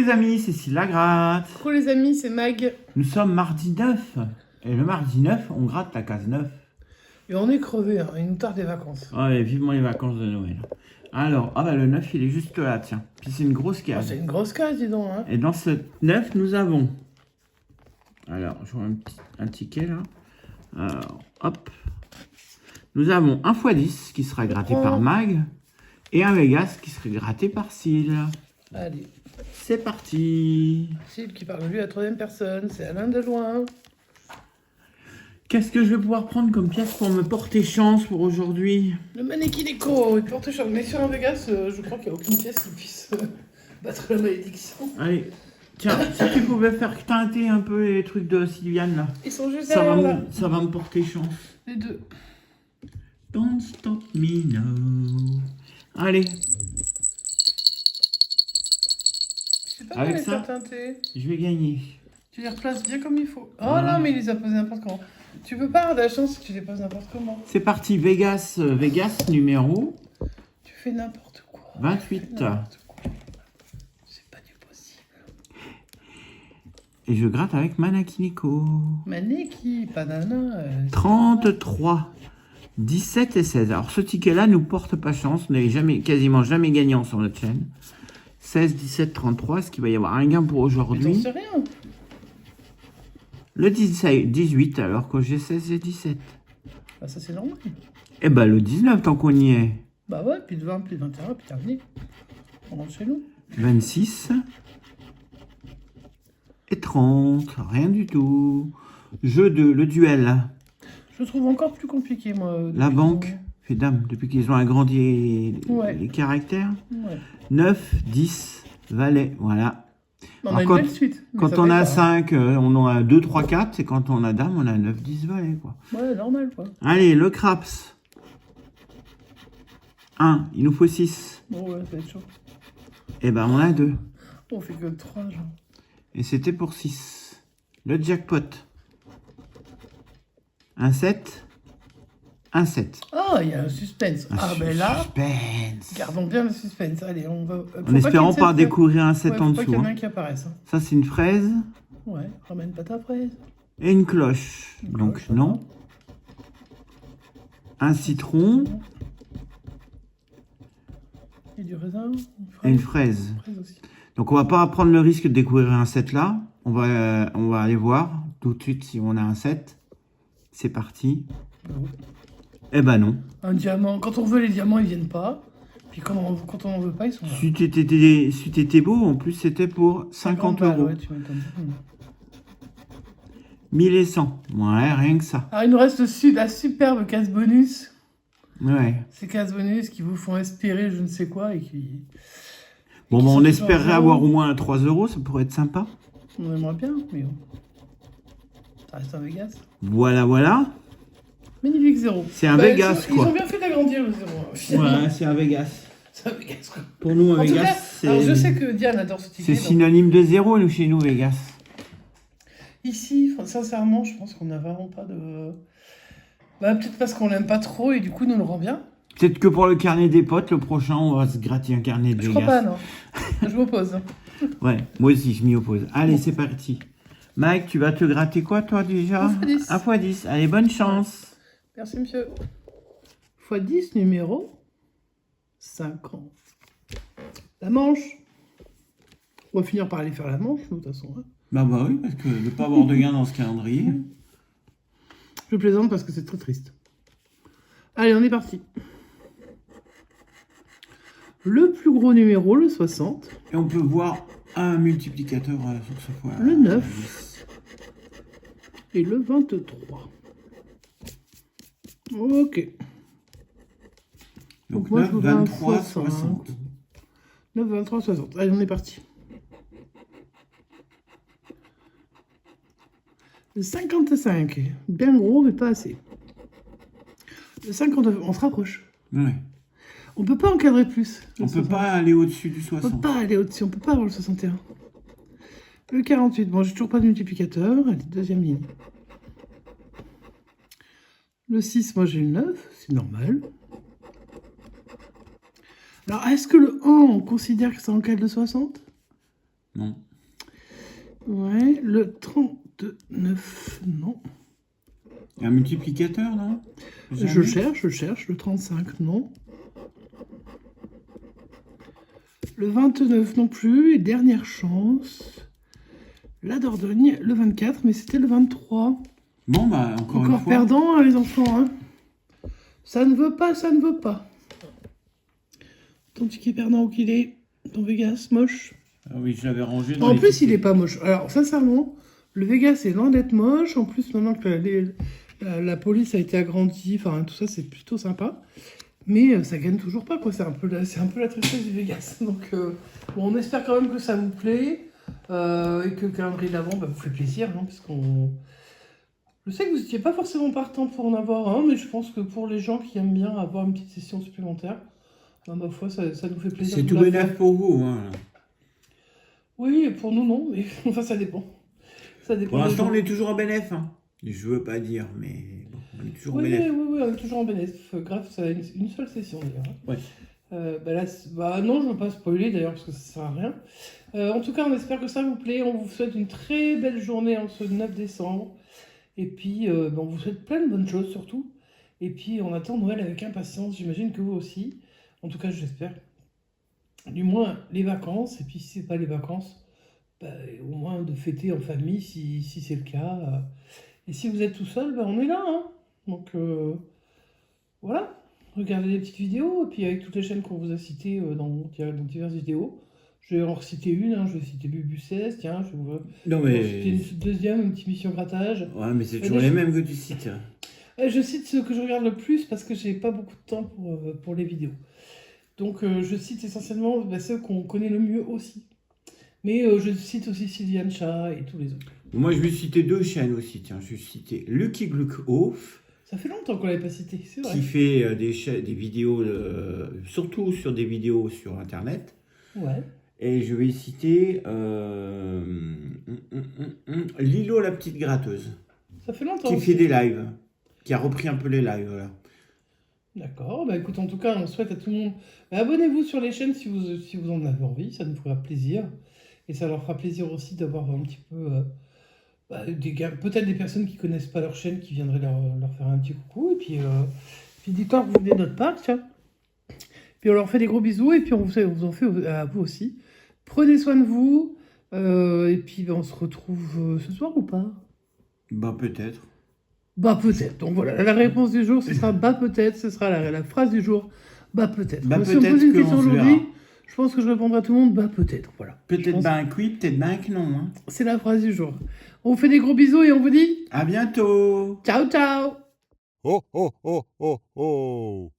les amis, c'est Cécile Lagratte. Coucou les amis, c'est Mag. Nous sommes mardi 9. Et le mardi 9, on gratte la case 9. Et on est crevé, hein. Il nous tarde des vacances. Ouais, vivement les vacances de Noël. Alors, le 9, il est juste là, tiens. Puis c'est une grosse Oh, case. c'est une grosse case, dis donc. Hein. Et dans ce 9, nous avons... Alors, je vois un ticket là. Alors, hop. Nous avons un x10 qui sera gratté par Mag. Et un Vegas qui serait gratté par Cyle. Allez. C'est parti. Cyle qui parle lui à la troisième personne, c'est Alain de loin. Qu'est-ce que je vais pouvoir prendre comme pièce pour me porter chance pour aujourd'hui? Le mannequin écho, il porte chance. Mais sur un Vegas, je crois qu'il n'y a aucune pièce qui puisse battre la malédiction. Allez, tiens, si tu pouvais faire teinter un peu les trucs de Sylviane là. Ils sont juste Ça va, derrière là. ça va me porter chance. Les deux. Don't stop me now. Allez. Je sais pas Avec comment les ça, faire teinter. Je vais gagner. Tu les replaces bien comme il faut. Oh Voilà. non, mais il les a posés n'importe comment. Tu peux pas avoir de la chance si tu les poses n'importe comment. C'est parti, Vegas numéro Tu fais n'importe quoi. 28. N'importe quoi. C'est pas du possible. Et je gratte avec Manakiniko. Maneki, banana. 33. 17 et 16. Alors ce ticket-là nous porte pas chance. On n'avait quasiment jamais gagnant sur notre chaîne. 16, 17, 33. Est-ce qu'il va y avoir un gain pour Mais aujourd'hui? t'en sais rien. Le 18 alors que j'ai 16 et 17. Bah ça c'est normal. Eh ben le 19 tant qu'on y est. Bah ouais, puis de 20, puis de 21, puis terminé. On rentre chez nous. 26 et 30. Rien du tout. Jeu 2, le duel. Je le trouve encore plus compliqué, moi. La depuis banque qu'on- fait dame depuis qu'ils ont agrandi Ouais. les caractères. Ouais. 9, 10, valet. Voilà. On Alors, a une belle suite. mais Quand ça on paye a pas. 5, on en a 2, 3, 4. Et quand on a dame, on a 9, 10, valet. Quoi. Ouais, normal, quoi. Allez, le craps. 1, il nous faut 6. Bon, ouais, ça va être chaud. Eh ben, on a 2. On fait que 3, genre. Et c'était pour 6. Le jackpot. Un 7. Un 7. Ah, il y a un suspense. Ah, ben là, Suspense. gardons bien le suspense. Allez, on va. En espérant pas découvrir un 7 en Faut pas dessous. qu'il y en ait Hein. un qui apparaisse. Hein. Ça, c'est une fraise. Ouais, ramène pas ta fraise. Et une cloche. Une Donc, cloche, non. Un citron. Et du raisin. Et une fraise. fraise aussi. Donc, on va pas prendre le risque de découvrir un 7 là. On va aller voir tout de suite si on a un 7. C'est parti. Ouais. Eh ben non. Un diamant. Quand on veut les diamants, ils viennent pas. Puis quand on en veut pas, ils sont là. Si t'étais beau, en plus, c'était pour 50 balles, euros. ouais, tu m'étonnes. 1100. Ouais, rien que ça. Alors, il nous reste la superbe case bonus. Ouais. Ces cases bonus qui vous font espérer je ne sais quoi et qui... Bon, qui ben, sont on toujours espérerait zéro. avoir au moins 3 euros. Ça pourrait être sympa. On aimerait bien, mais bon. Ça reste un Vegas. Voilà, voilà. Magnifique zéro. C'est un Vegas, ils quoi. ont bien fait d'agrandir le zéro. Hein, finalement. Ouais, c'est un Vegas. C'est un Vegas, quoi. Pour nous, un En tout Vegas, cas, alors je sais que Diane adore ce ticket. c'est donc synonyme de zéro, nous, chez nous, Vegas. Ici, sincèrement, je pense qu'on n'a vraiment pas de... Bah, peut-être parce qu'on l'aime pas trop et du coup, nous le rend bien. Peut-être que pour le carnet des potes, le prochain, on va se gratter un carnet de Je Vegas. crois pas, non. Je m'oppose. Ouais, moi aussi, je m'y oppose. Allez, c'est parti. Mike, tu vas te gratter quoi, toi, déjà? Un fois 10. Un fois 10. Allez, bonne chance. Merci, monsieur. x10, numéro 50. La manche. On va finir par aller faire la manche, de toute façon. Hein. Bah oui, parce que ne pas avoir de gain dans ce calendrier. Je plaisante parce que c'est très triste. Allez, on est parti. Le plus gros numéro, le 60. Et on peut voir un multiplicateur sur ce fois. Le 9. Et le 23. Ok. Donc moi, 9, je voudrais un 23, 60. 60. 9, 23, 60. Allez, on est parti. Le 55. Bien gros, mais pas assez. Le 59. On se rapproche. Ouais. On peut pas encadrer plus. On peut pas aller au-dessus du On peut 60. pas aller au-dessus. On peut pas avoir le 61. Le 48. Bon, j'ai toujours pas de multiplicateur. Allez, deuxième ligne. Le 6, moi j'ai le 9. C'est normal. Alors, est-ce que le 1, on considère que ça encadre le 60? Non. Ouais, le 39, non. Un multiplicateur, non? Je cherche. Le 35, non. Le 29 non plus. Et dernière chance. La Dordogne, le 24, mais c'était le 23. Bon, bah, encore une fois. Perdant, hein, les enfants. Hein. Ça ne veut pas, ça ne veut pas. Ton ticket perdant où qu'il est. Ton Vegas, moche. Ah oui, je l'avais rangé dans En les plus, tickets. il est pas moche. Alors, sincèrement, le Vegas est loin d'être moche. En plus, maintenant que la police a été agrandie, enfin, tout ça, c'est plutôt sympa. Mais ça gagne toujours pas, quoi. C'est un peu la tristesse du Vegas. Donc, bon, on espère quand même que ça vous plaît. Et que le calendrier d'avant vous fait plaisir. Hein, parce qu'on... Je sais que vous n'étiez pas forcément partant pour en avoir un, mais je pense que pour les gens qui aiment bien avoir une petite session supplémentaire, ma foi, ça nous fait plaisir. C'est tout bénef pour vous. Hein. Oui, et pour nous, non, mais enfin, ça dépend. Ça dépend. Pour l'instant, on est toujours en bénéf. Hein. Je veux pas dire, mais bon, on est toujours en bénéf. Oui, on est toujours en bénéf. Grave, ça a une seule session d'ailleurs. Ouais. Non, je ne veux pas spoiler d'ailleurs parce que ça sert à rien. En tout cas, on espère que ça vous plaît. On vous souhaite une très belle journée en ce 9 décembre. Et puis, on vous souhaite plein de bonnes choses surtout. Et puis, on attend Noël avec impatience. J'imagine que vous aussi. En tout cas, j'espère. Du moins, les vacances. Et puis, si ce n'est pas les vacances, au moins de fêter en famille si c'est le cas. Et si vous êtes tout seul, on est là. Hein. Donc, voilà. Regardez les petites vidéos. Et puis, avec toutes les chaînes qu'on vous a citées dans diverses vidéos. Je vais en reciter une, hein. Je vais citer Bubu 16, tiens, je vais vous citer une deuxième, une petite mission grattage. Ouais, mais c'est toujours les mêmes que tu cites. Je cite ceux que je regarde le plus parce que j'ai pas beaucoup de temps pour les vidéos. Donc je cite essentiellement ceux qu'on connaît le mieux aussi. Mais je cite aussi Sylviane Chat et tous les autres. Moi, je vais citer deux chaînes aussi, tiens. Je vais citer Lucky Gluckhof. Ça fait longtemps qu'on l'avait pas cité, c'est vrai. Qui fait des vidéos, surtout sur des vidéos sur Internet. Ouais. Et je vais citer Lilo la petite gratteuse. Ça fait longtemps. Qui fait des lives. Qui a repris un peu les lives, voilà. D'accord, écoute, en tout cas, on souhaite à tout le monde... abonnez-vous sur les chaînes si vous en avez envie, ça nous fera plaisir. Et ça leur fera plaisir aussi d'avoir un petit peu... peut-être des personnes qui connaissent pas leur chaîne qui viendraient leur faire un petit coucou. Et puis dites-leur que vous venez de notre part, tiens. Puis on leur fait des gros bisous et puis on vous en fait à vous aussi. Prenez soin de vous. Et puis on se retrouve ce soir ou pas? Peut-être. Peut-être. Donc voilà, la réponse du jour, ce sera peut-être. Ce sera la phrase du jour, peut-être. Peut-être si on me pose une question aujourd'hui, je pense que je répondrai à tout le monde, peut-être. Voilà. Peut-être que oui, peut-être que non. Hein. C'est la phrase du jour. On vous fait des gros bisous et on vous dit... À bientôt. Ciao, ciao. Oh, oh, oh, oh, oh.